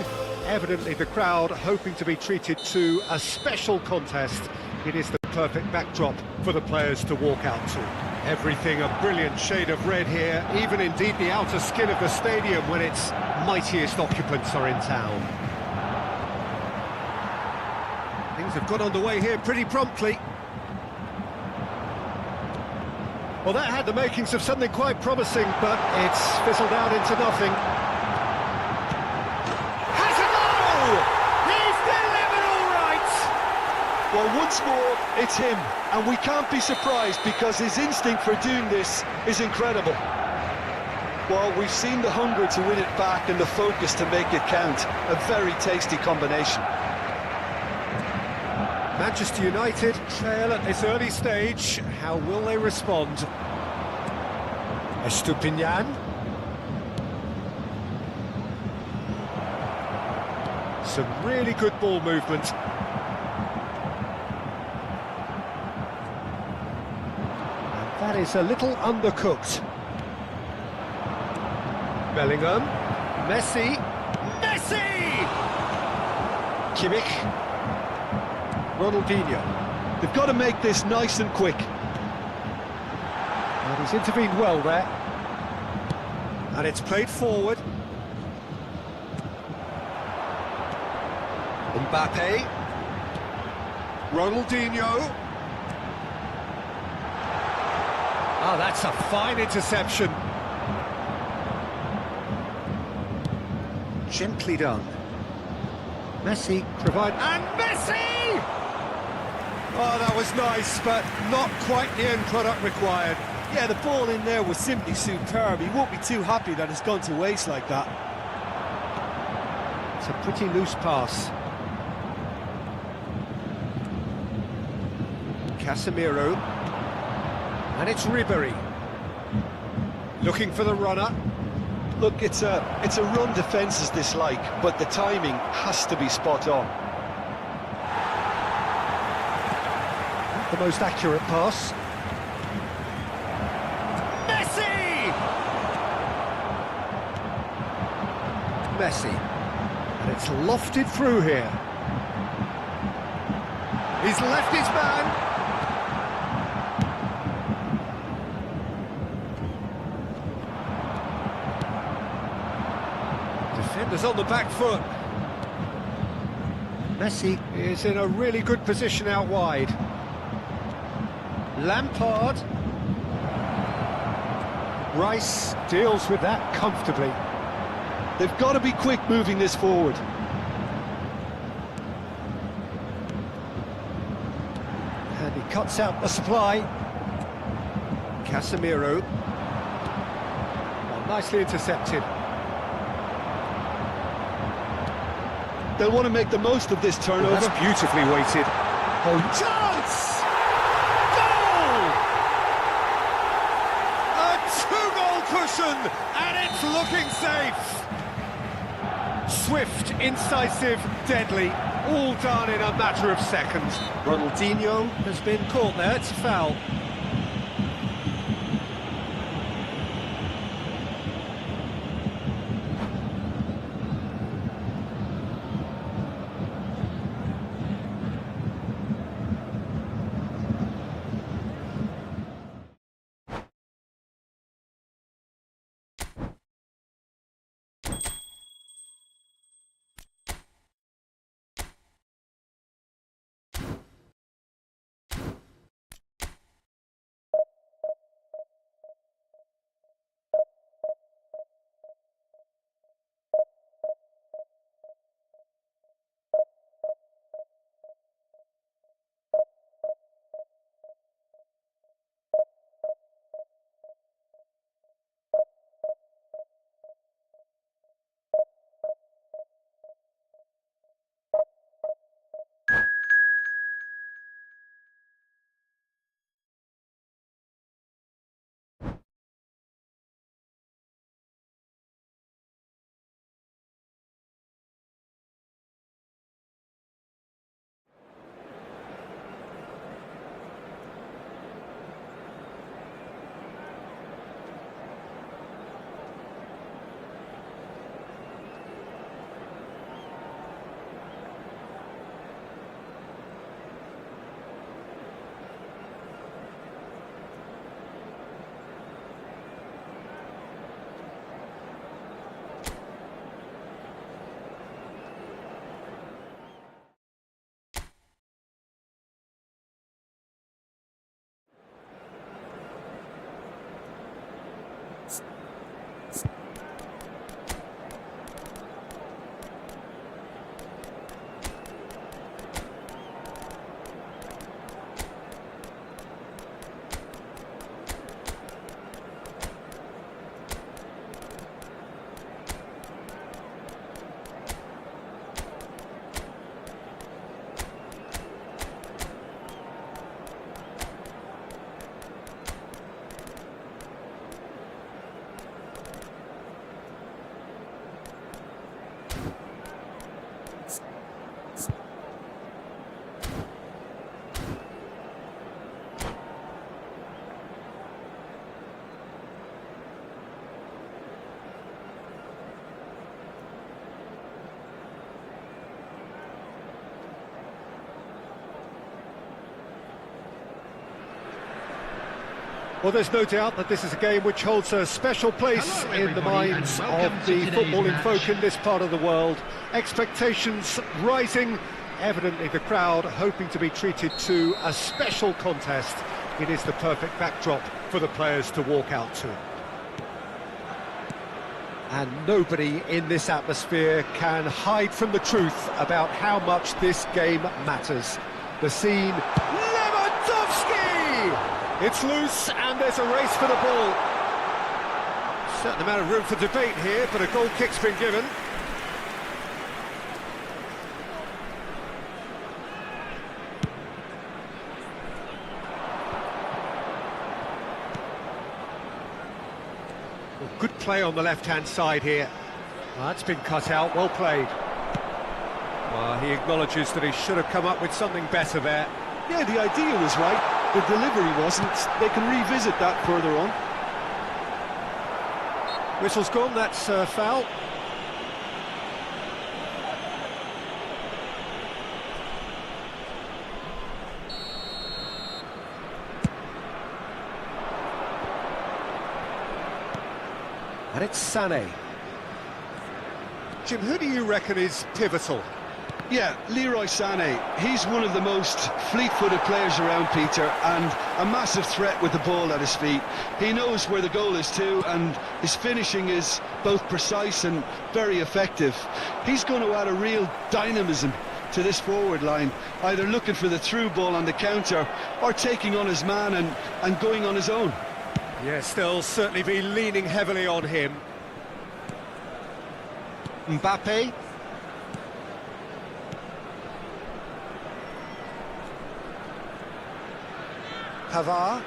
S2: evidently the crowd hoping to be treated to a special contest. It is the perfect backdrop for the players to walk out to. Everything a brilliant shade of red here, even indeed the outer skin of the stadium when its mightiest occupants are in town. Things have got underway here pretty promptly. Well, that had the makings of something quite promising, but it's fizzled out into nothing. Has a goal! He's delivered all right!
S3: Well, once more, it's him, and we can't be surprised because his instinct for doing this is incredible. Well, we've seen the hunger to win it back and the focus to make it count. A very tasty combination.
S2: Manchester United trail at this early stage. How will they respond? Estupinian. Some really good ball movement. And that is a little undercooked. Bellingham. Messi. Messi! Kimmich. Ronaldinho.
S3: They've got to make this nice and quick.
S2: And he's intervened well there. And it's played forward. Mbappe. Ronaldinho. Ah, that's a fine interception. Gently done. Messi provide... And Messi! Oh, that was nice, but not quite the end product required.
S5: Yeah, the ball in there was simply superb. He won't be too happy that it's gone to waste like that.
S2: It's a pretty loose pass. Casemiro. And it's Ribery. Looking for the runner.
S3: Look, it's a run defences dislike, but the timing has to be spot on.
S2: The most accurate pass. Messi! Messi. And it's lofted through here. He's left his man. Defenders on the back foot. Messi is in a really good position out wide. Lampard. Rice deals with that comfortably.
S3: They've got to be quick moving this forward.
S2: And he cuts out the supply. Casemiro. Well, nicely intercepted.
S3: They'll want to make the most of this turnover.
S2: That's beautifully weighted. Oh, chance! Cushion, and it's looking safe. Swift, incisive, deadly, all done in a matter of seconds. Ronaldinho has been caught there, it's a foul. Well, there's no doubt that this is a game which holds a special place
S4: Hello,
S2: in the
S4: everybody,
S2: minds
S4: and
S2: of
S4: welcome to
S2: the
S4: today's
S2: footballing
S4: match.
S2: folk in this part of the world. Expectations rising, evidently the crowd hoping to be treated to a special contest. It is the perfect backdrop for the players to walk out to. And nobody in this atmosphere can hide from the truth about how much this game matters. The scene, Lewandowski! It's loose and there's a race for the ball. Certain amount of room for debate here, but a goal kick's been given. Well, good play on the left-hand side here. Well, that's been cut out, well played. Well, he acknowledges that he should have come up with something better there.
S3: Yeah, the idea was right. The delivery wasn't. They can revisit that further on.
S2: Whistle's gone, that's foul. And it's Sané. Jim, who do you reckon is pivotal?
S3: Yeah, Leroy Sané. He's one of the most fleet-footed players around, Peter, and a massive threat with the ball at his feet. He knows where the goal is too, and his finishing is both precise and very effective. He's going to add a real dynamism to this forward line, either looking for the through ball on the counter or taking on his man and going on his own.
S2: Yes, they'll certainly be leaning heavily on him. Mbappe. Pavard.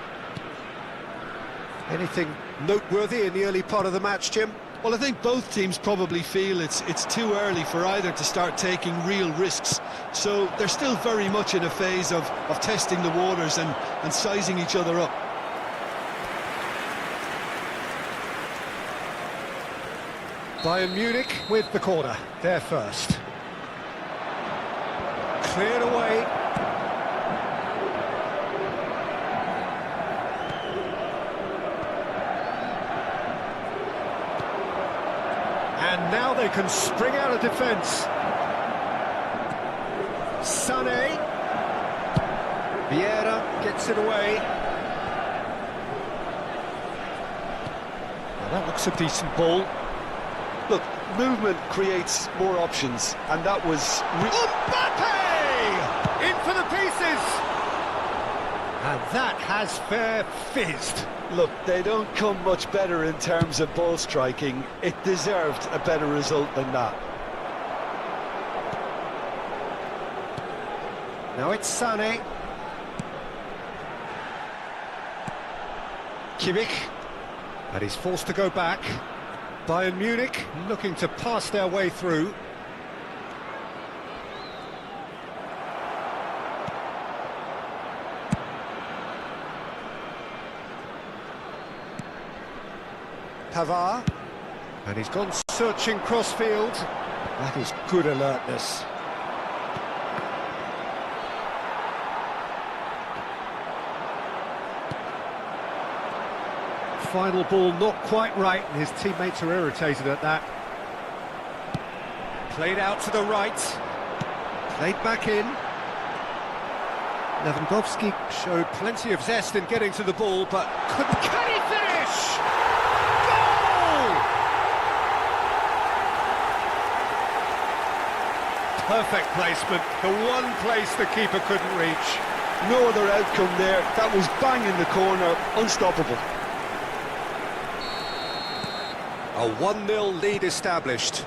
S2: Anything noteworthy in the early part of the match, Jim?
S3: Well, I think both teams probably feel it's too early for either to start taking real risks. So they're still very much in a phase of testing the waters and sizing each other up.
S2: Bayern Munich with the corner, there first. Cleared away. And now they can spring out of defence. Sané. Vieira gets it away. Now that looks a decent ball.
S3: Look, movement creates more options, and that was...
S2: Mbappe! In for the pieces! And that has fair fizzed.
S3: Look, they don't come much better in terms of ball striking. It deserved a better result than that.
S2: Now it's Sané. Kimmich. And he's forced to go back. Bayern Munich looking to pass their way through. Pavard. And he's gone searching crossfield. That is good alertness. Final ball not quite right, and his teammates are irritated at that. Played out to the right. Played back in. Lewandowski showed plenty of zest in getting to the ball, but can he finish? Goal! Perfect placement, the one place the keeper couldn't reach.
S3: No other outcome there. That was bang in the corner, unstoppable.
S2: A 1-0 lead established.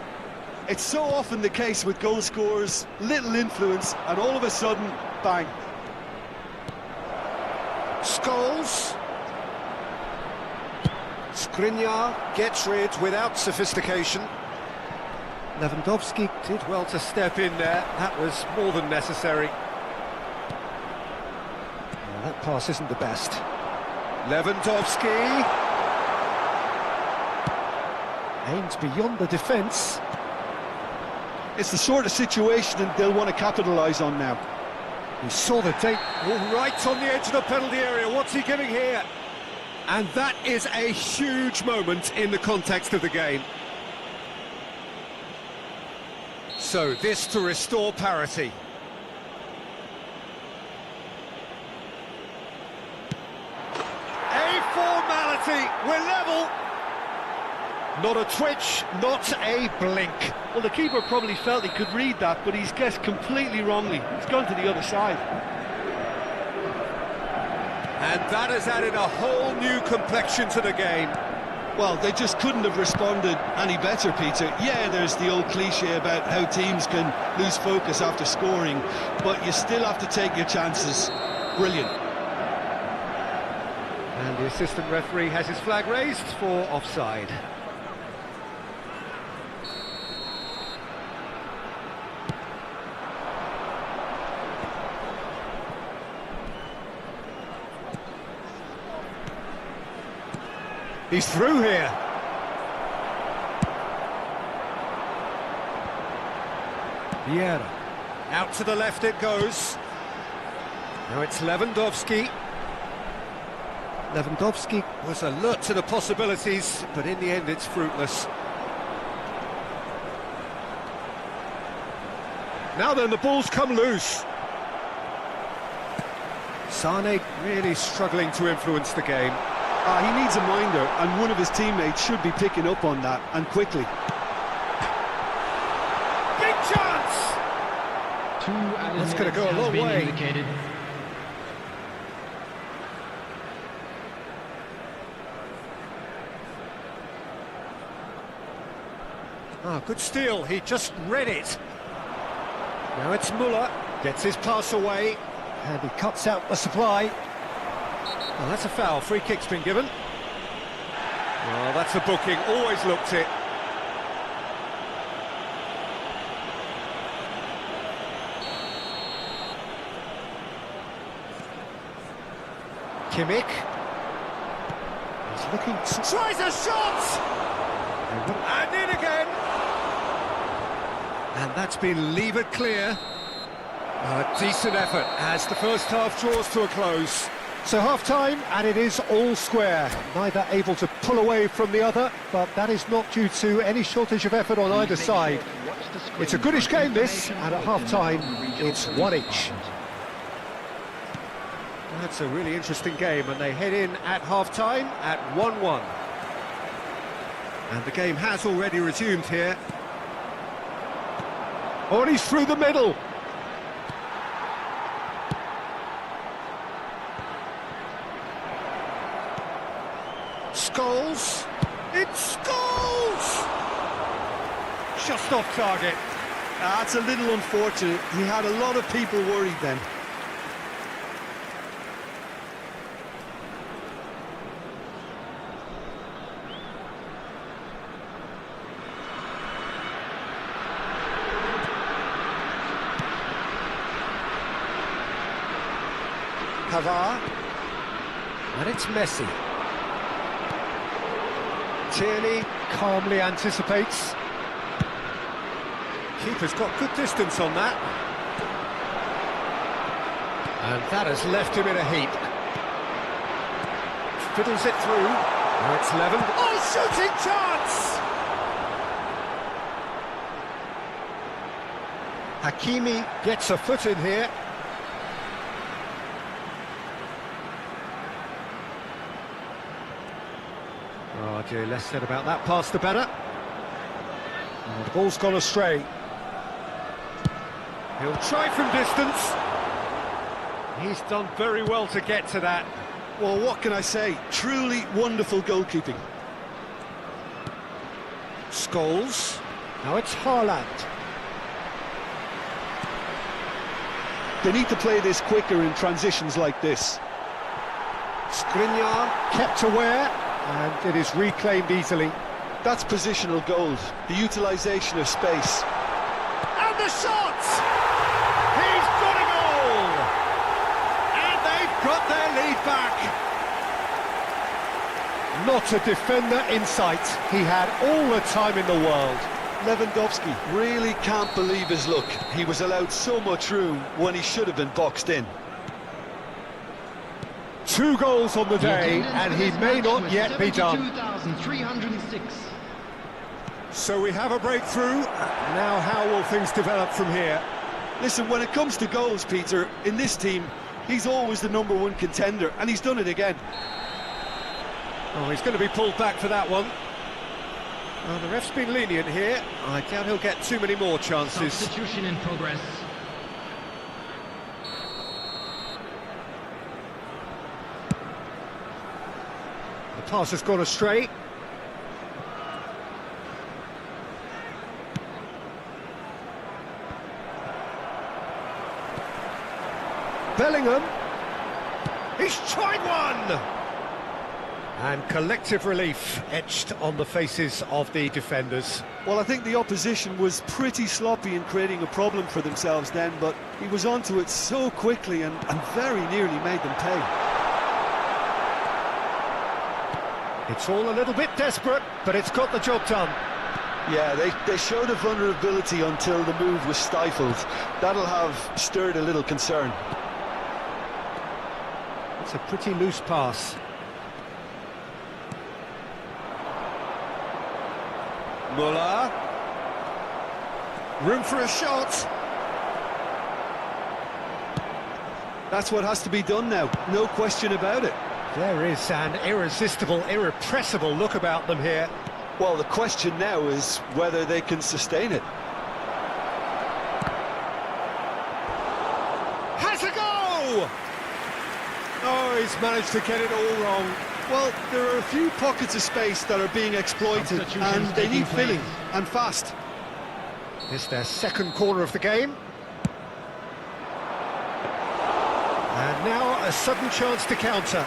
S3: It's so often the case with goal scorers, little influence, and all of a sudden, bang.
S2: Scholes. Skriniar gets rid without sophistication. Lewandowski did well to step in there. That was more than necessary. Well, that pass isn't the best. Lewandowski. Aims beyond the defence.
S3: It's the sort of situation they'll want to capitalise on now.
S2: He saw the date right on the edge of the penalty area. What's he giving here? And that is a huge moment in the context of the game. So this to restore parity. A formality, we're level. Not a twitch, not a blink.
S3: Well, the keeper probably felt he could read that, but he's guessed completely wrongly. He's gone to the other side.
S2: And that has added a whole new complexion to the game.
S3: Well, they just couldn't have responded any better, Peter. Yeah, there's the old cliche about how teams can lose focus after scoring, but you still have to take your chances. Brilliant.
S2: And the assistant referee has his flag raised for offside. He's through here. Vieira. Out to the left it goes. Now it's Lewandowski. Lewandowski was alert to the possibilities, but in the end it's fruitless. Now then, the ball's come loose. Sane really struggling to influence the game.
S3: He needs a minder, and one of his teammates should be picking up on that, and quickly.
S2: Big chance!
S4: That's
S2: going to go a long way.
S4: Indicated.
S2: Good steal, he just read it. Now it's Muller, gets his pass away, and he cuts out the supply. Well, that's a foul, free kick's been given. Well, that's a booking, always looked it. Kimmich. He's looking... Tries a shot! And in again! And that's been levered clear. A decent effort as the first half draws to a close. So half-time, and it is all square. Neither able to pull away from the other, but that is not due to any shortage of effort on either side. It's a goodish game, this, and at half-time, it's one each. That's a really interesting game, and they head in at half-time at 1-1. And the game has already resumed here. Oh, and he's through the middle. Scholes. It's Scholes! Just off target.
S3: That's a little unfortunate. He had a lot of people worried then.
S2: Pavard. And it's Messi. Tierney calmly anticipates. Keeper's got good distance on that. And that has left him in a heap. Fiddles it through. Now it's Levin. Oh, shooting chance! Hakimi gets a foot in here. Oh dear, less said about that pass the better. Oh, the ball's gone astray. He'll try from distance. He's done very well to get to that.
S3: Well, what can I say? Truly wonderful goalkeeping.
S2: Scholes. Now it's Haaland.
S3: They need to play this quicker in transitions like this.
S2: Skriniar kept aware, and it is reclaimed easily.
S3: That's positional goals, the utilisation of space.
S2: And the shot! He's got a goal! And they've got their lead back. Not a defender in sight. He had all the time in the world.
S3: Lewandowski really can't believe his luck. He was allowed so much room when he should have been boxed in.
S2: 2 goals on the day, and he may not yet be done.
S4: 72,306.
S2: So we have a breakthrough. Now how will things develop from here?
S3: Listen, when it comes to goals, Peter, in this team, he's always the #1 contender, and he's done it again.
S2: Oh, he's going to be pulled back for that one. Oh, the ref's been lenient here. I doubt he'll get too many more chances.
S4: Substitution in progress.
S2: The pass has gone astray. Bellingham. He's tried one! And collective relief etched on the faces of the defenders.
S3: Well, I think the opposition was pretty sloppy in creating a problem for themselves then, but he was onto it so quickly and very nearly made them pay.
S2: It's all a little bit desperate, but it's got the job done.
S3: Yeah, they showed a vulnerability until the move was stifled. That'll have stirred a little concern.
S2: It's a pretty loose pass. Muller. Room for a shot.
S3: That's what has to be done now, no question about it.
S2: There is an irresistible, irrepressible look about them here.
S3: Well, the question now is whether they can sustain it.
S2: Has a go! Oh, he's managed to get it all wrong.
S3: Well, there are a few pockets of space that are being exploited, and they need filling, and fast.
S2: It's their second corner of the game. And now a sudden chance to counter.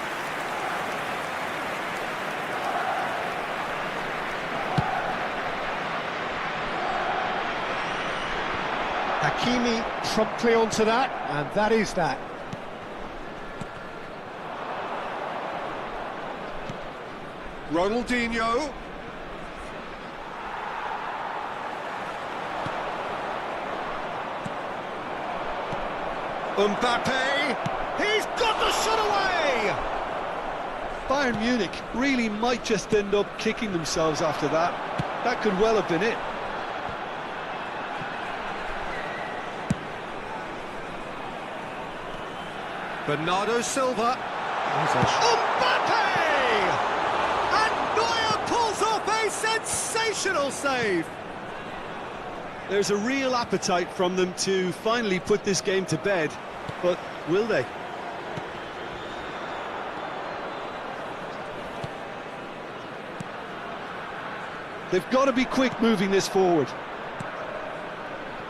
S2: Hakimi promptly onto that, and that is that. Ronaldinho. Mbappe. He's got the shot away!
S3: Bayern Munich really might just end up kicking themselves after that. That could well have been it.
S2: Bernardo Silva. Mbappe! And Neuer pulls off a sensational save!
S3: There's a real appetite from them to finally put this game to bed, but will they? They've got to be quick moving this forward.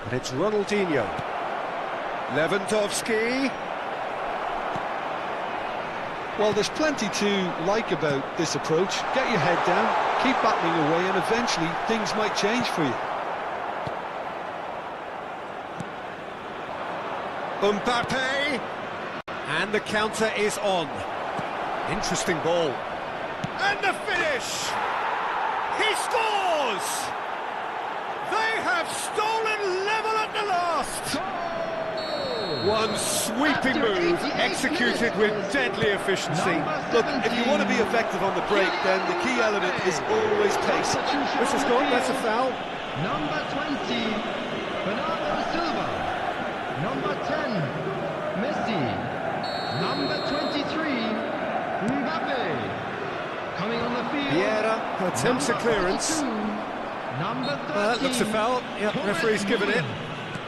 S2: And it's Ronaldinho. Lewandowski.
S3: Well, there's plenty to like about this approach. Get your head down, keep battling away, and eventually things might change for you.
S2: Mbappe. And the counter is on. Interesting ball. And the finish! He scores! They have stolen level at the last! One sweeping move, executed with deadly efficiency.
S3: Look, if you want to be effective on the break, then the key element is always pace.
S2: This is good, that's a foul.
S4: Number 20, Bernardo Silva. Number 10, Messi. Number 23, Mbappe. Coming on the field.
S2: Vieira attempts a clearance.
S4: 42, number 13.
S2: Looks a foul. Yep, referee's given it.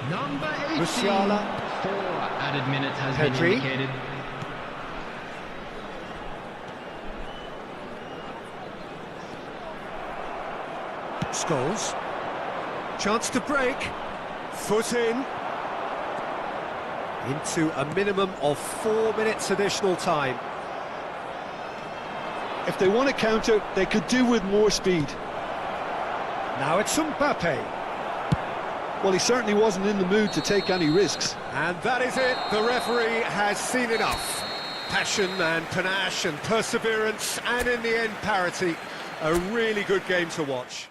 S4: Number 18.
S2: Musiala.
S4: 4 added minutes has
S2: Pedri.
S4: been indicated.
S2: Scholes. Chance to break. Foot in. Into a minimum of 4 minutes additional time.
S3: If they want to counter, they could do with more speed.
S2: Now it's Mbappe.
S3: Well, he certainly wasn't in the mood to take any risks.
S2: And that is it. The referee has seen enough. Passion and panache and perseverance, and in the end, parity. A really good game to watch.